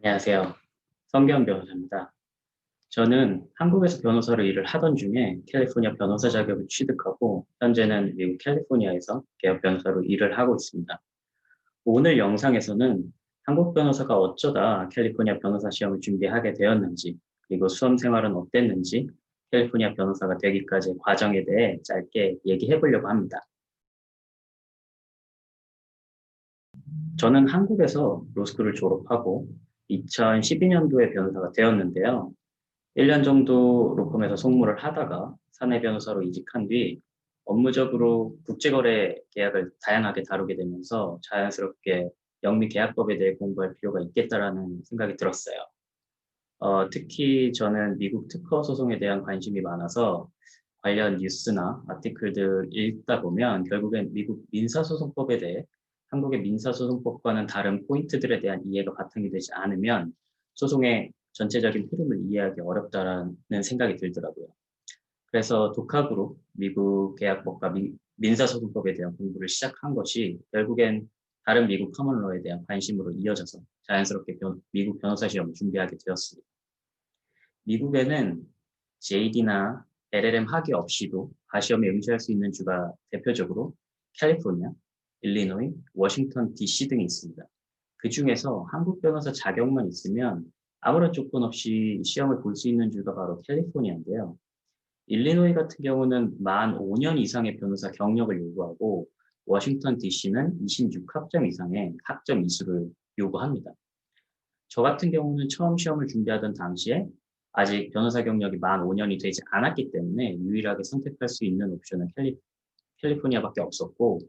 안녕하세요. 성경 변호사입니다. 저는 한국에서 변호사로 일을 하던 중에 캘리포니아 변호사 자격을 취득하고 현재는 미국 캘리포니아에서 개업 변호사로 일을 하고 있습니다. 오늘 영상에서는 한국 변호사가 어쩌다 캘리포니아 변호사 시험을 준비하게 되었는지, 그리고 수험 생활은 어땠는지, 캘리포니아 변호사가 되기까지의 과정에 대해 짧게 얘기해 보려고 합니다. 저는 한국에서 로스쿨을 졸업하고 2012년도에 변호사가 되었는데요. 1년 정도 로펌에서 송무를 하다가 사내 변호사로 이직한 뒤 업무적으로 국제거래 계약을 다양하게 다루게 되면서 자연스럽게 영미 계약법에 대해 공부할 필요가 있겠다라는 생각이 들었어요. 특히 저는 미국 특허 소송에 대한 관심이 많아서 관련 뉴스나 아티클들 읽다 보면 결국엔 미국 민사소송법에 대해 한국의 민사소송법과는 다른 포인트들에 대한 이해가 바탕이 되지 않으면 소송의 전체적인 흐름을 이해하기 어렵다라는 생각이 들더라고요. 그래서 독학으로 미국 계약법과 민사소송법에 대한 공부를 시작한 것이 결국엔 다른 미국 커먼로에 대한 관심으로 이어져서 자연스럽게 미국 변호사 시험을 준비하게 되었습니다. 미국에는 JD나 LLM 학위 없이도 가시험에 응시할 수 있는 주가 대표적으로 캘리포니아, 일리노이, 워싱턴 DC 등이 있습니다. 그 중에서 한국 변호사 자격만 있으면 아무런 조건 없이 시험을 볼 수 있는 주가 바로 캘리포니아인데요. 일리노이 같은 경우는 만 5년 이상의 변호사 경력을 요구하고 워싱턴 DC는 26학점 이상의 학점 이수를 요구합니다. 저 같은 경우는 처음 시험을 준비하던 당시에 아직 변호사 경력이 만 5년이 되지 않았기 때문에 유일하게 선택할 수 있는 옵션은 캘리포니아밖에 없었고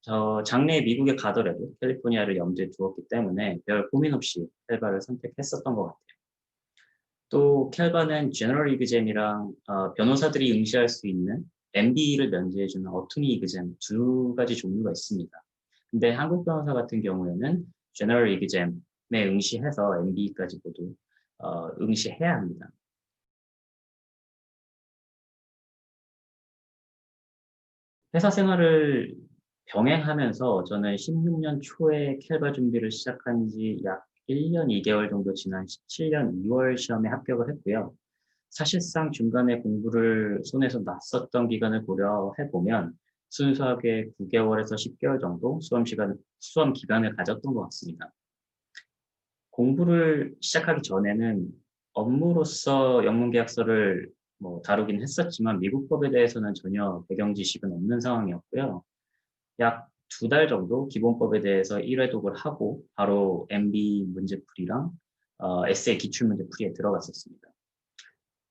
저 장래에 미국에 가더라도 캘리포니아를 염두에 두었기 때문에 별 고민 없이 캘바를 선택했었던 것 같아요. 또 캘바는 제너럴 이그잼이랑 변호사들이 응시할 수 있는 MB를 면제해주는 어투니 이그잼 두 가지 종류가 있습니다. 근데 한국 변호사 같은 경우에는 제너럴 이그잼에 응시해서 MB까지 모두 응시해야 합니다. 회사 생활을 병행하면서 저는 16년 초에 캘바 준비를 시작한 지 약 1년 2개월 정도 지난 17년 2월 시험에 합격을 했고요. 사실상 중간에 공부를 손에서 놨었던 기간을 고려해 보면 순수하게 9개월에서 10개월 정도 수험 기간을 가졌던 것 같습니다. 공부를 시작하기 전에는 업무로서 영문계약서를 다루긴 했었지만 미국 법에 대해서는 전혀 배경 지식은 없는 상황이었고요. 약 2달 정도 기본법에 대해서 1회독을 하고 바로 MB 문제풀이랑 에세이 기출문제풀이에 들어갔었습니다.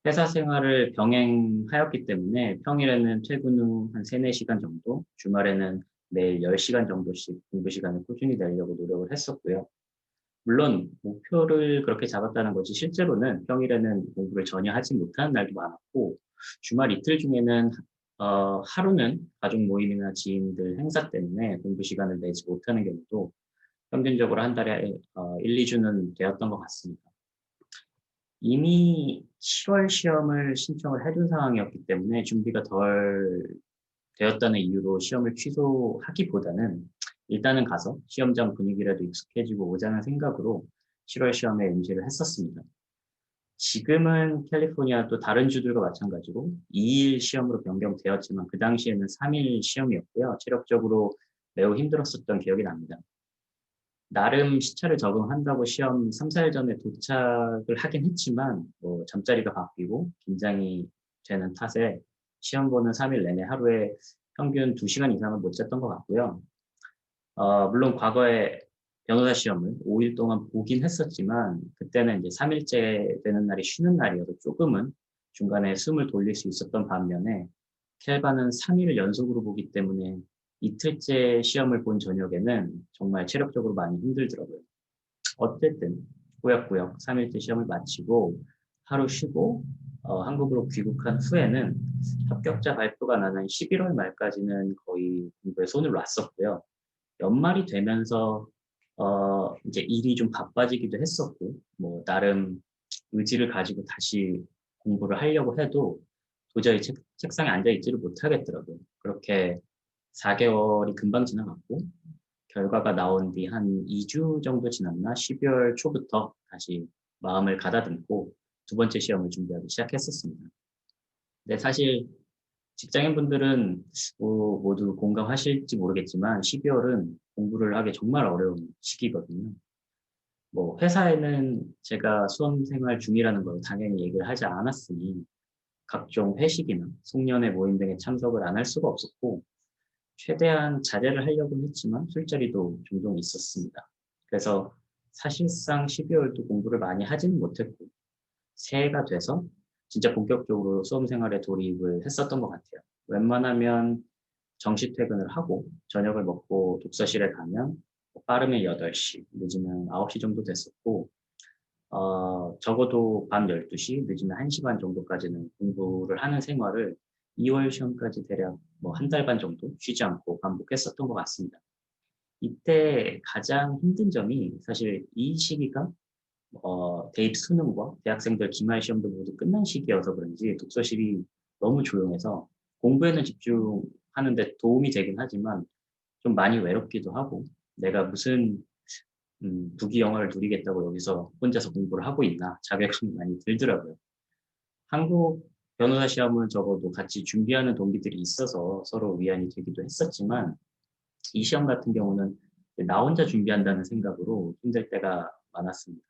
회사 생활을 병행하였기 때문에 평일에는 퇴근 후 한 3, 4시간 정도, 주말에는 매일 10시간 정도씩 공부 시간을 꾸준히 내려고 노력을 했었고요. 물론 목표를 그렇게 잡았다는 거지 실제로는 평일에는 공부를 전혀 하지 못하는 날도 많았고 주말 이틀 중에는 하루는 가족 모임이나 지인들 행사 때문에 공부 시간을 내지 못하는 경우도 평균적으로 한 달에 1, 2주는 되었던 것 같습니다. 이미 7월 시험을 신청을 해둔 상황이었기 때문에 준비가 덜 되었다는 이유로 시험을 취소하기보다는 일단은 가서 시험장 분위기라도 익숙해지고 오자는 생각으로 7월 시험에 응시를 했었습니다. 지금은 캘리포니아도 다른 주들과 마찬가지로 2일 시험으로 변경되었지만 그 당시에는 3일 시험이었고요. 체력적으로 매우 힘들었었던 기억이 납니다. 나름 시차를 적응한다고 시험 3, 4일 전에 도착을 하긴 했지만 잠자리가 바뀌고 긴장이 되는 탓에 시험 보는 3일 내내 하루에 평균 2시간 이상은 못 잤던 것 같고요. 물론 과거에 변호사 시험을 5일 동안 보긴 했었지만 그때는 이제 3일째 되는 날이 쉬는 날이어서 조금은 중간에 숨을 돌릴 수 있었던 반면에 캘바는 3일 연속으로 보기 때문에 이틀째 시험을 본 저녁에는 정말 체력적으로 많이 힘들더라고요. 어쨌든 꾸역꾸역 3일째 시험을 마치고 하루 쉬고 한국으로 귀국한 후에는 합격자 발표가 나는 11월 말까지는 거의 공부에 손을 놨었고요. 연말이 되면서 이제 일이 좀 바빠지기도 했었고 나름 의지를 가지고 다시 공부를 하려고 해도 도저히 책상에 앉아 있지를 못하겠더라고요. 그렇게 4개월이 금방 지나갔고 결과가 나온 뒤 한 2주 정도 지났나 12월 초부터 다시 마음을 가다듬고 두 번째 시험을 준비하기 시작했었습니다. 근데 사실 직장인분들은 모두 공감하실지 모르겠지만 12월은 공부를 하기 정말 어려운 시기거든요. 뭐 회사에는 제가 수험 생활 중이라는 걸 당연히 얘기를 하지 않았으니 각종 회식이나 송년회 모임 등에 참석을 안 할 수가 없었고 최대한 자제를 하려고는 했지만 술자리도 종종 있었습니다. 그래서 사실상 12월도 공부를 많이 하지는 못했고 새해가 돼서 진짜 본격적으로 수험 생활에 돌입을 했었던 것 같아요. 웬만하면 정시 퇴근을 하고 저녁을 먹고 독서실에 가면 빠르면 8시, 늦으면 9시 정도 됐었고 적어도 밤 12시, 늦으면 1시 반 정도까지는 공부를 하는 생활을 2월 시험까지 대략 뭐 한 달 반 정도 쉬지 않고 반복했었던 것 같습니다. 이때 가장 힘든 점이 사실 이 시기가 대입 수능과 대학생들 기말 시험도 모두 끝난 시기여서 그런지 독서실이 너무 조용해서 공부에는 집중하는데 도움이 되긴 하지만 좀 많이 외롭기도 하고 내가 무슨 부귀 영화를 누리겠다고 여기서 혼자서 공부를 하고 있나 자괴감이 많이 들더라고요. 한국 변호사 시험은 적어도 같이 준비하는 동기들이 있어서 서로 위안이 되기도 했었지만 이 시험 같은 경우는 나 혼자 준비한다는 생각으로 힘들 때가 많았습니다.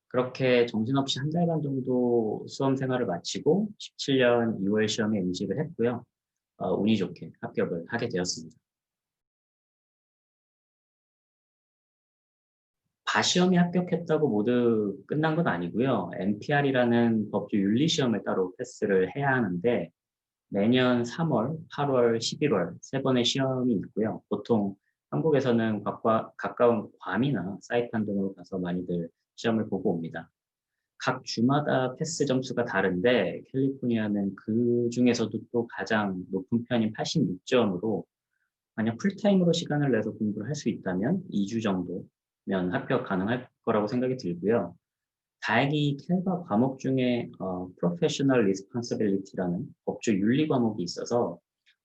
그렇게 정신없이 한 달간 정도 수험 생활을 마치고 17년 2월 시험에 응시를 했고요. 운이 좋게 합격을 하게 되었습니다. 바시험에 합격했다고 모두 끝난 건 아니고요. NPR이라는 법조 윤리 시험을 따로 패스를 해야 하는데 매년 3월, 8월, 11월 세 번의 시험이 있고요. 보통 한국에서는 가까운 괌이나 사이판 등으로 가서 많이들 시험을 보고 옵니다. 각 주마다 패스 점수가 다른데 캘리포니아는 그 중에서도 또 가장 높은 편인 86점으로 만약 풀타임으로 시간을 내서 공부를 할 수 있다면 2주 정도면 합격 가능할 거라고 생각이 들고요. 다행히 캘바 과목 중에 Professional Responsibility라는 법조 윤리 과목이 있어서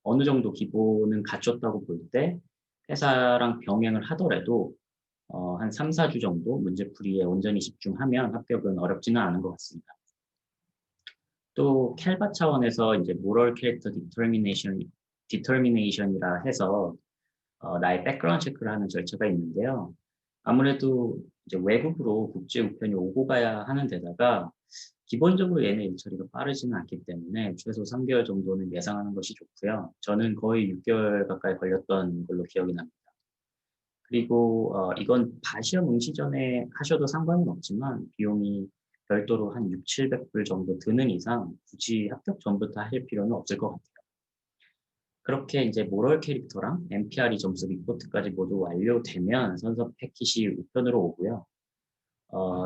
어느 정도 기본은 갖췄다고 볼 때 회사랑 병행을 하더라도 한 3, 4주 정도 문제풀이에 온전히 집중하면 합격은 어렵지는 않은 것 같습니다. 또 캘바 차원에서 이제 Moral Character Determination이라 해서 나의 백그라운드 체크를 하는 절차가 있는데요. 아무래도 이제 외국으로 국제 우편이 오고 가야 하는 데다가 기본적으로 얘네 일처리가 빠르지는 않기 때문에 최소 3개월 정도는 예상하는 것이 좋고요. 저는 거의 6개월 가까이 걸렸던 걸로 기억이 납니다. 그리고 이건 바시험 응시 전에 하셔도 상관은 없지만 비용이 별도로 한 6, 700불 정도 드는 이상 굳이 합격 전부터 하실 필요는 없을 것 같아요. 그렇게 이제 모럴 캐릭터랑 NPRE 점수 리포트까지 모두 완료되면 선서 패킷이 우편으로 오고요.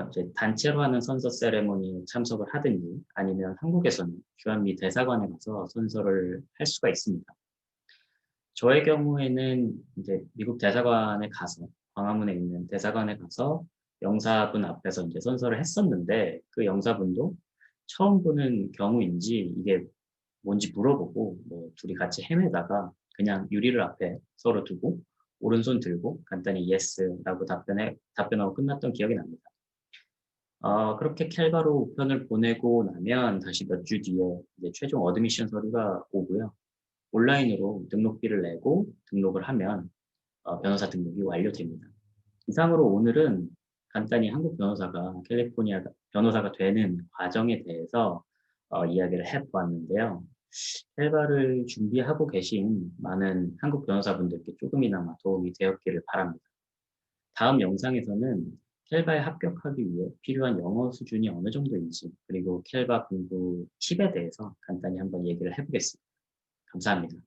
이제 단체로 하는 선서 세레모니에 참석을 하든지 아니면 한국에서는 주한미 대사관에 가서 선서를 할 수가 있습니다. 저의 경우에는 이제 미국 대사관에 가서 광화문에 있는 대사관에 가서 영사분 앞에서 이제 선서를 했었는데 그 영사분도 처음 보는 경우인지 이게 뭔지 물어보고 뭐 둘이 같이 헤매다가 그냥 유리를 앞에 서로 두고 오른손 들고 간단히 yes라고 답변하고 끝났던 기억이 납니다. 그렇게 캘바로 우편을 보내고 나면 다시 몇 주 뒤에 이제 최종 어드미션 서류가 오고요. 온라인으로 등록비를 내고 등록을 하면 변호사 등록이 완료됩니다. 이상으로 오늘은 간단히 한국 변호사가 캘리포니아 변호사가 되는 과정에 대해서 이야기를 해보았는데요. 헬바를 준비하고 계신 많은 한국 변호사분들께 조금이나마 도움이 되었기를 바랍니다. 다음 영상에서는 캘바에 합격하기 위해 필요한 영어 수준이 어느 정도인지 그리고 캘바 공부 팁에 대해서 간단히 한번 얘기를 해보겠습니다. 감사합니다.